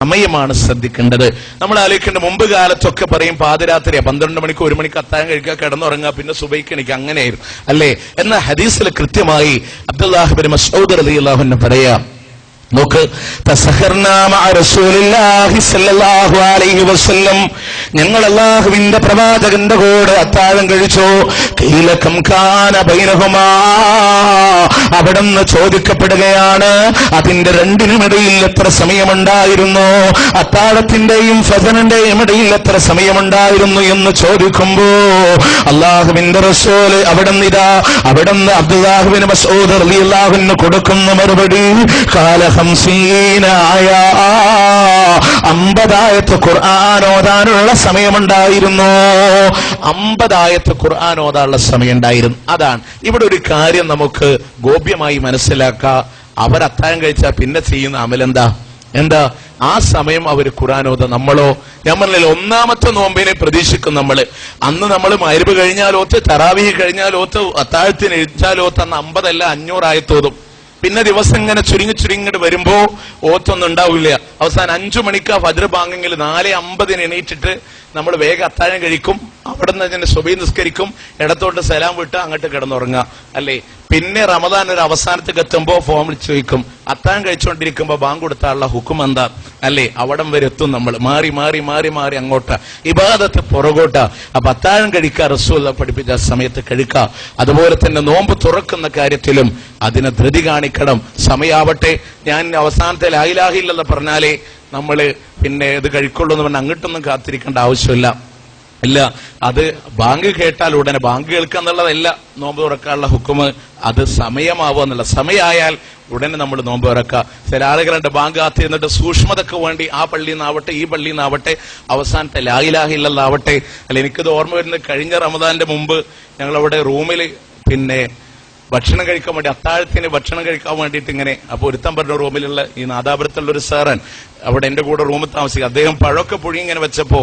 സമയമാണ് ശ്രദ്ധിക്കേണ്ടത്. നമ്മൾ ആലോചിക്കേണ്ട മുമ്പ് കാലത്തൊക്കെ പറയും പാതിരാത്രിയാ 12 മണിക്ക് 1 മണിക്ക് അത്താഴം കഴിക്കുക, കിടന്നുറങ്ങുക, പിന്നെ സുബഹിക്ക് എണീക്കുക, അങ്ങനെയായിരുന്നു അല്ലേ? എന്നാൽ ഹദീസിൽ കൃത്യമായി അബ്ദുല്ലാഹ് ഇബ്നു മസ്ഊദ് റളിയല്ലാഹു അൻഹു പറയാം, നോക്ക്, ഞങ്ങൾ അല്ലാഹുവിന്റെ പ്രവാചകന്റെ കൂടെ അത്താഴം കഴിച്ചു. അവിടുന്ന് ചോദിക്കപ്പെടുകയാണ്, അതിന്റെ രണ്ടിനുമിടയിൽ എത്ര സമയമുണ്ടായിരുന്നു, അത്താഴത്തിന്റെയും ഫജറിന്റെയും ഇടയിൽ എത്ര സമയമുണ്ടായിരുന്നു എന്ന് ചോദിക്കുമ്പോ അല്ലാഹുവിന്റെ റസൂല് അവിടുന്ന് അബ്ദുല്ലാഹ് ഇബ്നു മസ്ഊദ് റളിയല്ലാഹു അൻഹു കൊടുക്കുന്ന മറുപടി, 50 ഖുർആൻ ഓതാനുള്ള സമയമുണ്ടായിരുന്നു. 50 ഖുർആൻ ഓതാനുള്ള സമയം ഉണ്ടായിരുന്നു. അതാണ് ഇവിടെ ഒരു കാര്യം നമുക്ക് ഗോപ്യമായി മനസ്സിലാക്കാം. അവർ അത്താഴം കഴിച്ചാൽ പിന്നെ ചെയ്യുന്ന അമലെന്താ? ആ സമയം അവർ ഖുർആൻ ഓത. നമ്മളോ? നമ്മൾ ഒന്നാമത്തെ നോമ്പിനെ പ്രതീക്ഷിക്കും. അന്ന് നമ്മൾ മഗ്‌രിബ് കഴിഞ്ഞാലോത്ത്, തറാവീഹ് കഴിഞ്ഞാലോത്ത്, അത്താഴത്തിന് എഴുത്താലോത്ത്, അന്ന് 50 അല്ല 500 ആയത്തോതും. പിന്നെ ദിവസം ഇങ്ങനെ ചുരുങ്ങിട്ട് വരുമ്പോ ഓത്തൊന്നും ഉണ്ടാവില്ല. അവസാനം 5 മണിക്ക് ഫജ്ർ ബാങ്കെങ്കിൽ 4:50 എണീറ്റിട്ട് നമ്മൾ വേഗം അത്താഴം കഴിക്കും. അവിടെ നിന്ന് സുബഹി നിസ്കരിക്കും, ഇടത്തോട്ട് സലാം വിട്ട് അങ്ങോട്ട് കിടന്നുറങ്ങുക അല്ലേ? പിന്നെ റമദാൻ ഒരു അവസാനത്തേക്ക് എത്തുമ്പോ ഫോം വിളിച്ച് ചോദിക്കും, അത്താഴം കഴിച്ചുകൊണ്ടിരിക്കുമ്പോ ബാങ്ക് കൊടുത്താലുള്ള ഹുക്കും എന്താ അല്ലേ? അവിടം വരെ എത്തും. നമ്മൾ മാറി അങ്ങോട്ടാ, ഇബാദത്ത് പുറകോട്ടാ. അപ്പൊ അത്താഴം കഴിക്കുക റസൂൽ പഠിപ്പിച്ച സമയത്ത് കഴിക്കുക. അതുപോലെ തന്നെ നോമ്പ് തുറക്കുന്ന കാര്യത്തിലും അതിനെ ധൃതി കാണിക്കണം. സമയാവട്ടെ, ഞാൻ അവസാനത്തെ ലാ ഇലാഹ ഇല്ലല്ലാഹ് പറഞ്ഞാലേ നമ്മള് പിന്നെ ഇത് കഴിക്കുള്ളൂ എന്ന് പറഞ്ഞാൽ അങ്ങോട്ടൊന്നും കാത്തിരിക്കേണ്ട ആവശ്യമില്ല. ഇല്ല, അത് ബാങ്ക് കേട്ടാൽ ഉടനെ ബാങ്ക് കേൾക്കുക എന്നുള്ളതല്ല നോമ്പ് തുറക്കാനുള്ള ഹുക്കുമ്. അത് സമയമാവുക എന്നുള്ള, സമയമായാൽ ഉടനെ നമ്മൾ നോമ്പ് തുറക്കുക. ചില ആളുകളുണ്ട് ബാങ്ക് കാത്തിരുന്നിട്ട് സൂക്ഷ്മതക്ക് വേണ്ടി ആ പള്ളിയിൽ നിന്നാവട്ടെ ഈ പള്ളിയിൽ നിന്നാവട്ടെ അവസാനത്തെ ലാ ഇലാഹ ഇല്ലല്ലാഹ് ആവട്ടെ അല്ല. എനിക്കത് ഓർമ്മ വരുന്നത്, കഴിഞ്ഞ റമദാന്റെ മുമ്പ് ഞങ്ങളവിടെ റൂമിൽ പിന്നെ ഭക്ഷണം കഴിക്കാൻ വേണ്ടി, അത്താഴത്തിന് ഭക്ഷണം കഴിക്കാൻ വേണ്ടിയിട്ട് ഇങ്ങനെ, അപ്പൊ ഒരുത്തം പറഞ്ഞ റൂമിലുള്ള ഈ നാദാപുരത്തുള്ള ഒരു സാറൻ അവിടെ എന്റെ കൂടെ റൂമിൽ താമസിക്കുക. അദ്ദേഹം പഴമൊക്കെ പുഴി ഇങ്ങനെ വെച്ചപ്പോ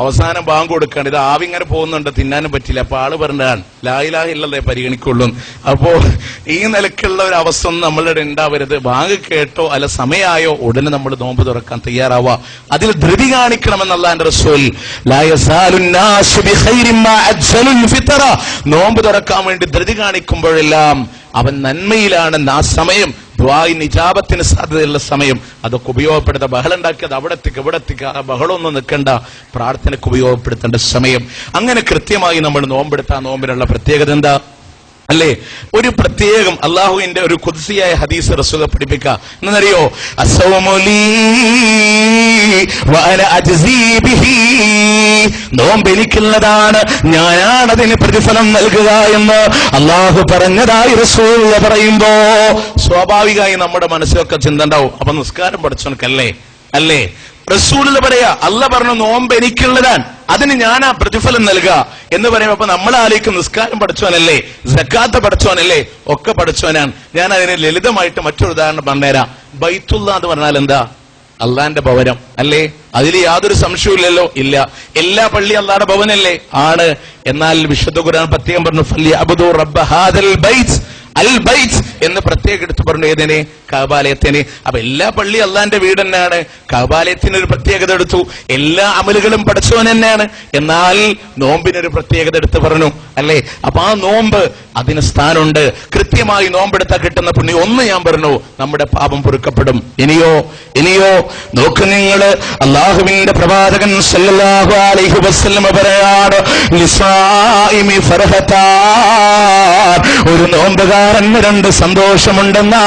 അവസാനം ബാങ്ക് കൊടുക്കാണ്. ഇത് ആവി ഇങ്ങനെ പോകുന്നുണ്ട്, തിന്നാനും പറ്റില്ല. അപ്പൊ ആള് പറഞ്ഞാണ് ലാ ഇലാഹ ഇല്ലല്ലാഹ് പരിഗണിക്കുള്ളൂ. അപ്പോ ഈ നിലക്കുള്ള ഒരു അവസ്ഥ ഒന്നും നമ്മളുടെ ഉണ്ടാവരുത്. ബാങ്ക് കേട്ടോ അല്ല സമയമായോ ഉടനെ നമ്മൾ നോമ്പ് തുറക്കാൻ തയ്യാറാവുക. അതിൽ ധൃതി കാണിക്കണമെന്ന് അല്ലാഹുവിന്റെ റസൂൽ, നോമ്പ് തുറക്കാൻ വേണ്ടി ധൃതി കാണിക്കുമ്പോഴെല്ലാം അവൻ നന്മയിലാണെന്ന്. ആ സമയം ദുആഇന് ഇജാബത്തിന് സാധ്യതയുള്ള സമയം, അതൊക്കെ ഉപയോഗപ്പെടുത്ത. ബഹളം ഉണ്ടാക്കിയത് അവിടത്തേക്ക് ഇവിടത്തേക്ക്, ആ ബഹളമൊന്നും നിൽക്കണ്ട, പ്രാർത്ഥനയ്ക്ക് ഉപയോഗപ്പെടുത്തേണ്ട സമയം. അങ്ങനെ കൃത്യമായി നമ്മൾ നോമ്പെടുത്ത നോമ്പിനുള്ള പ്രത്യേകത എന്താ അല്ലേ? ഒരു പ്രത്യേകം അള്ളാഹുവിന്റെ ഒരു ഖുദ്സിയായ ഹദീസ് റസൂൽ പഠിപ്പിക്കുക. എന്നറിയോ? നോമ്പ് എനിക്കുള്ളതാണ്, ഞാനാണതിന് പ്രതിഫലം നൽകുക എന്ന് അള്ളാഹു പറഞ്ഞതായി റസൂൽ പറയുമ്പോ സ്വാഭാവികമായി നമ്മുടെ മനസ്സിലൊക്കെ ചിന്ത ഉണ്ടാവും, അപ്പൊ നിസ്കാരം പഠിച്ചോനക്കല്ലേ അല്ലേ? റസൂൽ പറയാ, അല്ല പറഞ്ഞു നോമ്പ് എനിക്കുള്ളതാണ്, അതിന് ഞാനാ പ്രതിഫലം നൽകുക എന്ന് പറയുമ്പോ അപ്പൊ നമ്മൾ ആലോചിക്കും നിസ്കാരം പഠിച്ചോനല്ലേ, സക്കാത്ത് പഠിച്ചോനല്ലേ, ഒക്കെ പഠിച്ചോനാണ്. ഞാൻ അതിന് ലളിതമായിട്ട് മറ്റൊരു ഉദാഹരണം പറഞ്ഞുതരാം. ബൈത്തുള്ള എന്ന് പറഞ്ഞാൽ എന്താ? അള്ളാന്റെ ഭവനം അല്ലേ? അതിൽ യാതൊരു സംശയമില്ലല്ലോ. ഇല്ല, എല്ലാ പള്ളി അള്ളാന്റെ ഭവനല്ലേ? ആണ്. എന്നാൽ വിശുദ്ധ ഖുർആൻ പ്രത്യേകം പറഞ്ഞു, ഫല്യഅബ്ദു റബ്ബ ഹാദൽ ബൈത്ത്, അൽ ബൈത്ത് എന്ന് പ്രത്യേകം എടുത്തു പറഞ്ഞു. ഏതിനെ? കഅബാലയത്തിന്. അപ്പൊ എല്ലാ പള്ളി അള്ളാന്റെ വീട് തന്നെയാണ്. കഅബാലയത്തിന് ഒരു പ്രത്യേകത എടുത്തു. എല്ലാ അമലുകളും പഠിച്ചവൻ തന്നെയാണ്. എന്നാൽ നോമ്പിനൊരു പ്രത്യേകത എടുത്തു പറഞ്ഞു അല്ലേ? അപ്പൊ ആ നോമ്പ് അതിന് സ്ഥാനമുണ്ട്. കൃത്യമായി നോമ്പെടുത്താൽ കിട്ടുന്ന പുണ്യം ഒന്ന് ഞാൻ പറഞ്ഞു, നമ്മുടെ പാപം പൊറുക്കപ്പെടും. ഇനിയോ നോക്ക് നിങ്ങള്, അള്ളാഹുവിന്റെ പ്രവാചകൻ സല്ലല്ലാഹു അലൈഹി വസല്ലം പറയാണ്, ലിസായിമി ഫർഹതാൻ, ഒരു നോമ്പുകാരന് 2 സന്തോഷമുണ്ടെന്നാ.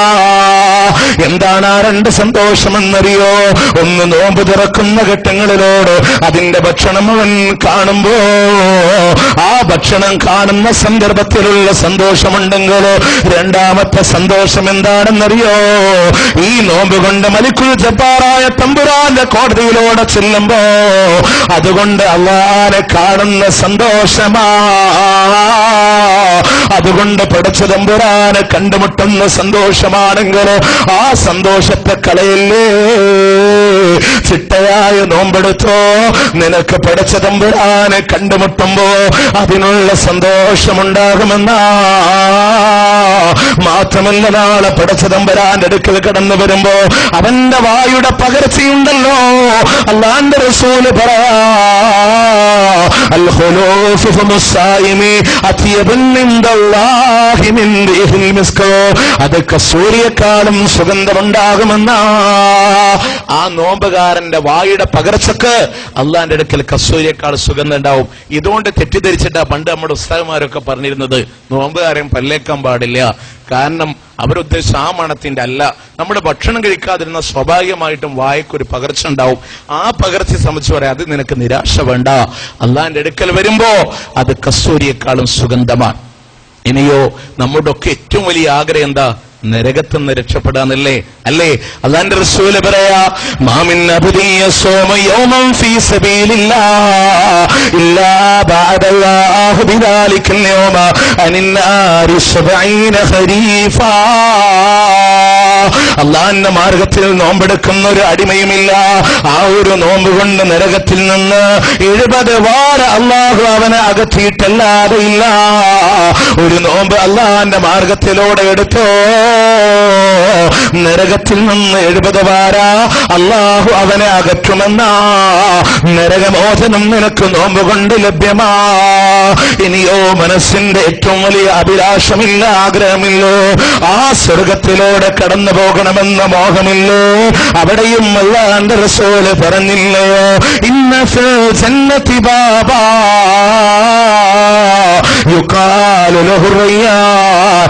എന്താണ് ആ 2 സന്തോഷമെന്നറിയോ? ഒന്ന്, നോമ്പ് തുറക്കുന്ന ഘട്ടങ്ങളിലോട് അതിന്റെ ഭക്ഷണം അവൻ കാണുമ്പോ ആ ഭക്ഷണം കാണുന്ന സന്ദർഭത്തിലുള്ള സന്തോഷമുണ്ടെങ്കിലോ. രണ്ടാമത്തെ സന്തോഷം എന്താണെന്നറിയോ? ഈ നോമ്പ് കൊണ്ട് മലിക്കുൽ ജബ്ബാറായ തമ്പുരാന്റെ കോടതിയിലൂടെ ചെല്ലുമ്പോ അതുകൊണ്ട് അല്ലാഹുവിനെ കാണുന്ന സന്തോഷമാ. അതുകൊണ്ട് പടച്ച തമ്പുരാനെ കണ്ടുമുട്ടുന്ന സന്തോഷമാണെങ്കിൽ ആ സന്തോഷത്തെ കളയല്ലേ. ചിട്ടയായ നോമ്പെടുത്തോ, നിനക്ക് പടച്ച തമ്പുരാനെ കണ്ടുമുട്ടുമ്പോ അതിനുള്ള സന്തോഷമുണ്ടാകുമെന്നാ. മാത്രമല്ല നാളെ പടച്ച തമ്പുരാന്റെ അടുക്കൽ കടന്നു വരുമ്പോ അവന്റെ വായുടെ പകർച്ചയുണ്ടല്ലോ. അല്ലാഹുവിന്റെ റസൂല് പറയാ അൽ ഖുലൂഫു ഫമുസ്സായിമി അത്യബൻ ഇൻദല്ലാഹി മിൻ റിഹിൽ മിസ്ക്. അത് കസ്തൂരിയേക്കാളും സുഗന്ധമുണ്ടാകുമെന്നാ. ആ നോമ്പുകാരന്റെ വായുടെ പകർച്ചക്ക് അള്ളാന്റെ അടുക്കൽ കസ്തൂരിയേക്കാൾ സുഗന്ധം ഉണ്ടാവും. ഇതുകൊണ്ട് തെറ്റിദ്ധരിച്ചിട്ടാ പണ്ട് നമ്മുടെ ഉസ്താദുമാരൊക്കെ പറഞ്ഞിരുന്നത് നോമ്പുകാരൻ പല്ലേക്കാൻ പാടില്ല. കാരണം അവരുദ്ദേശിച്ച ആ മണത്തിന്റെ അല്ല. നമ്മുടെ ഭക്ഷണം കഴിക്കാതിരുന്ന സ്വാഭാവികമായിട്ടും വായക്കൊരു പകർച്ച ഉണ്ടാവും. ആ പകർച്ചയെ സംബന്ധിച്ച് പറയാം, അത് നിനക്ക് നിരാശ വേണ്ട. അള്ളാന്റെ അടുക്കൽ വരുമ്പോ അത് കസ്തൂരിയേക്കാളും സുഗന്ധമാണ്. ഇനിയോ നമ്മുടെ ഒക്കെ ഏറ്റവും വലിയ ആഗ്രഹം എന്താ? നരകത്തിൽ നിന്ന് രക്ഷപ്പെടാന്നല്ലേ? അല്ലേ? അല്ലാഹുവിന്റെ റസൂല് പറയാ മാമിൻ അബ്ദിയ സോമ യൗമൻ ഫീ സബീലില്ലാഹ് ഇല്ലാ ബഅദല്ലാഹു ബിദാലിക്കൽ യൗമ അനിന്നാരി 70 ഖരീഫാ. അള്ളാഹുവിന്റെ മാർഗത്തിൽ നോമ്പെടുക്കുന്ന ഒരു അടിമയുമില്ല. ആ ഒരു നോമ്പ് കൊണ്ട് നരകത്തിൽ നിന്ന് 70 വാര അള്ളാഹു അവനെ അകറ്റിയിട്ടല്ലാതെ ഇല്ല. ഒരു നോമ്പ് അള്ളാഹുവിന്റെ മാർഗത്തിലൂടെ എടുത്തോ നരകത്തിൽ നിന്ന് 70 വാര അള്ളാഹു അവനെ അകറ്റുമെന്നാ. നരകമോചനം നിനക്ക് നോമ്പ് കൊണ്ട് ലഭ്യമാ. ഇനിയോ മനസ്സിന്റെ ഏറ്റവും വലിയ അഭിലാഷമില്ല, ആഗ്രഹമില്ലോ? ആ സ്വർഗത്തിലൂടെ കടന്നു പോകണമെന്ന മോഹമില്ലോ? അവിടെയും അല്ലാഹുവിന്റെ റസൂല് പറഞ്ഞില്ലയോ ഇന്ന ഫിൽ ജന്നതി ബാബാ യുഖാലു ലഹു റയ്യാൻ.